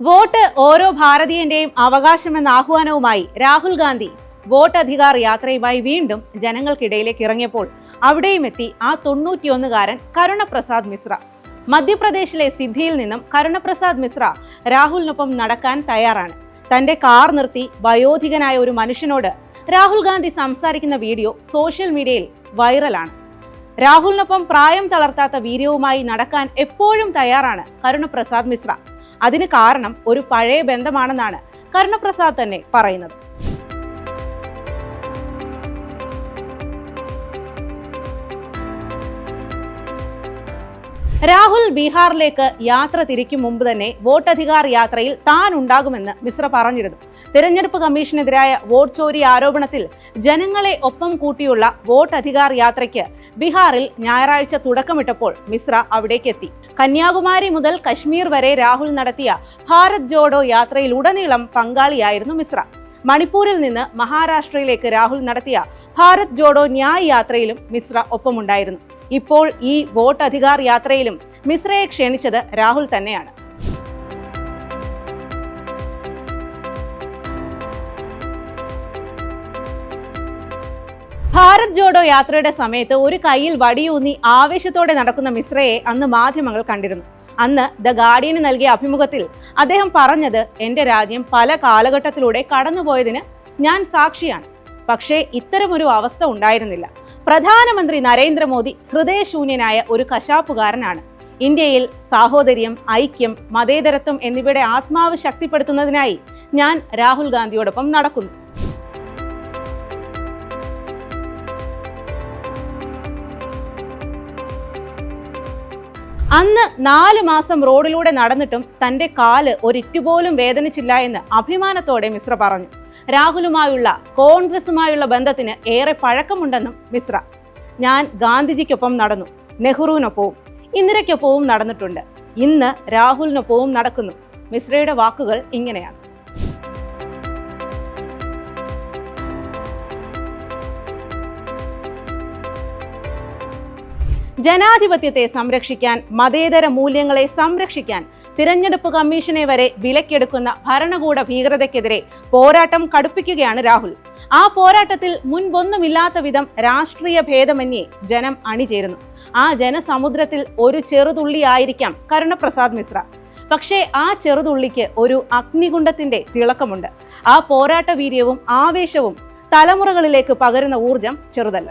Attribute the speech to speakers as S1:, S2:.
S1: Vote ഓരോ ഭാരതീയന്റെയും അവകാശമെന്ന ആഹ്വാനവുമായി Rahul Gandhi vote Adhikar യാത്രയുമായി വീണ്ടും ജനങ്ങൾക്കിടയിലേക്ക് ഇറങ്ങിയപ്പോൾ അവിടെയും എത്തി ആ 91-കാരൻ കരുണപ്രസാദ് മിശ്ര. മധ്യപ്രദേശിലെ സിദ്ധിയിൽ നിന്നും കരുണപ്രസാദ് മിശ്ര രാഹുലിനൊപ്പം നടക്കാൻ തയ്യാറാണ്. തന്റെ കാർ നിർത്തി വയോധികനായ ഒരു മനുഷ്യനോട് രാഹുൽ ഗാന്ധി സംസാരിക്കുന്ന വീഡിയോ സോഷ്യൽ മീഡിയയിൽ വൈറലാണ്. രാഹുലിനൊപ്പം പ്രായം തളർത്താത്ത വീര്യവുമായി നടക്കാൻ എപ്പോഴും തയ്യാറാണ് കരുണപ്രസാദ് മിശ്ര. അതിന് കാരണം ഒരു പഴയ ബന്ധമാണെന്നാണ് കരുണപ്രസാദ് തന്നെ പറയുന്നത്. രാഹുൽ ബീഹാറിലേക്ക് യാത്ര തിരിക്കും മുമ്പ് തന്നെ വോട്ടധികാർ യാത്രയിൽ താൻ ഉണ്ടാകുമെന്ന് മിശ്ര പറഞ്ഞിരുന്നു. തിരഞ്ഞെടുപ്പ് കമ്മീഷനെതിരായ വോട്ട് ചോരി ആരോപണത്തിൽ ജനങ്ങളെ ഒപ്പം കൂട്ടിയുള്ള വോട്ടധികാർ യാത്രയ്ക്ക് ബീഹാറിൽ ഞായറാഴ്ച തുടക്കമിട്ടപ്പോൾ മിശ്ര അവിടേക്കെത്തി. കന്യാകുമാരി മുതൽ കശ്മീർ വരെ രാഹുൽ നടത്തിയ ഭാരത് ജോഡോ യാത്രയിലുടനീളം പങ്കാളിയായിരുന്നു മിശ്ര. മണിപ്പൂരിൽ നിന്ന് മഹാരാഷ്ട്രയിലേക്ക് രാഹുൽ നടത്തിയ ഭാരത് ജോഡോ ന്യായ് യാത്രയിലും മിശ്ര ഒപ്പമുണ്ടായിരുന്നു. ഇപ്പോൾ ഈ വോട്ട് അധികാർ യാത്രയിലും മിശ്രയെ ക്ഷണിച്ചത് രാഹുൽ തന്നെയാണ്. ഭാരത് ജോഡോ യാത്രയുടെ സമയത്ത് ഒരു കൈയിൽ വടിയൂന്നി ആവേശത്തോടെ നടക്കുന്ന മിശ്രയെ അന്ന് മാധ്യമങ്ങൾ കണ്ടിരുന്നു. അന്ന് ദ ഗാർഡിയന് നൽകിയ അഭിമുഖത്തിൽ അദ്ദേഹം പറഞ്ഞത്, എന്റെ രാജ്യം പല കാലഘട്ടത്തിലൂടെ കടന്നുപോയതിന് ഞാൻ സാക്ഷിയാണ്. പക്ഷേ ഇത്തരമൊരു അവസ്ഥ ഉണ്ടായിരുന്നില്ല. പ്രധാനമന്ത്രി നരേന്ദ്രമോദി ഹൃദയശൂന്യനായ ഒരു കശാപ്പുകാരനാണ്. ഇന്ത്യയിൽ സാഹോദര്യം, ഐക്യം, മതേതരത്വം എന്നിവയുടെ ആത്മാവ് ശക്തിപ്പെടുത്തുന്നതിനായി ഞാൻ രാഹുൽ ഗാന്ധിയോടൊപ്പം നടക്കുന്നു. അന്ന് 4 മാസം റോഡിലൂടെ നടന്നിട്ടും തന്റെ കാല് ഒരിറ്റുപോലും വേദനിച്ചില്ല എന്ന് അഭിമാനത്തോടെ മിശ്ര പറഞ്ഞു. രാഹുലുമായുള്ള കോൺഗ്രസുമായുള്ള ബന്ധത്തിന് ഏറെ പഴക്കമുണ്ടെന്നും മിശ്ര. ഞാൻ ഗാന്ധിജിക്കൊപ്പം നടന്നു, നെഹ്റുവിനൊപ്പവും ഇന്ദിരയ്ക്കൊപ്പവും നടന്നിട്ടുണ്ട്, ഇന്ന് രാഹുലിനൊപ്പവും നടക്കുന്നു. മിശ്രയുടെ വാക്കുകൾ ഇങ്ങനെയാണ്. ജനാധിപത്യത്തെ സംരക്ഷിക്കാൻ, മതേതര മൂല്യങ്ങളെ സംരക്ഷിക്കാൻ തിരഞ്ഞെടുപ്പ് കമ്മീഷനെ വരെ വിലക്കെടുക്കുന്ന ഭരണകൂട ഭീകരതയ്ക്കെതിരെ പോരാട്ടം കടുപ്പിക്കുകയാണ് രാഹുൽ. ആ പോരാട്ടത്തിൽ മുൻപൊന്നുമില്ലാത്ത വിധം രാഷ്ട്രീയ ഭേദമന്യേ ജനം അണിചേരുന്നു. ആ ജനസമുദ്രത്തിൽ ഒരു ചെറുതുള്ളിയായിരിക്കാം കരുണപ്രസാദ് മിശ്ര. പക്ഷേ ആ ചെറുതുള്ളിക്ക് ഒരു അഗ്നികുണ്ഡത്തിന്റെ തിളക്കമുണ്ട്. ആ പോരാട്ട വീര്യവും ആവേശവും തലമുറകളിലേക്ക് പകരുന്ന ഊർജം ചെറുതല്ല.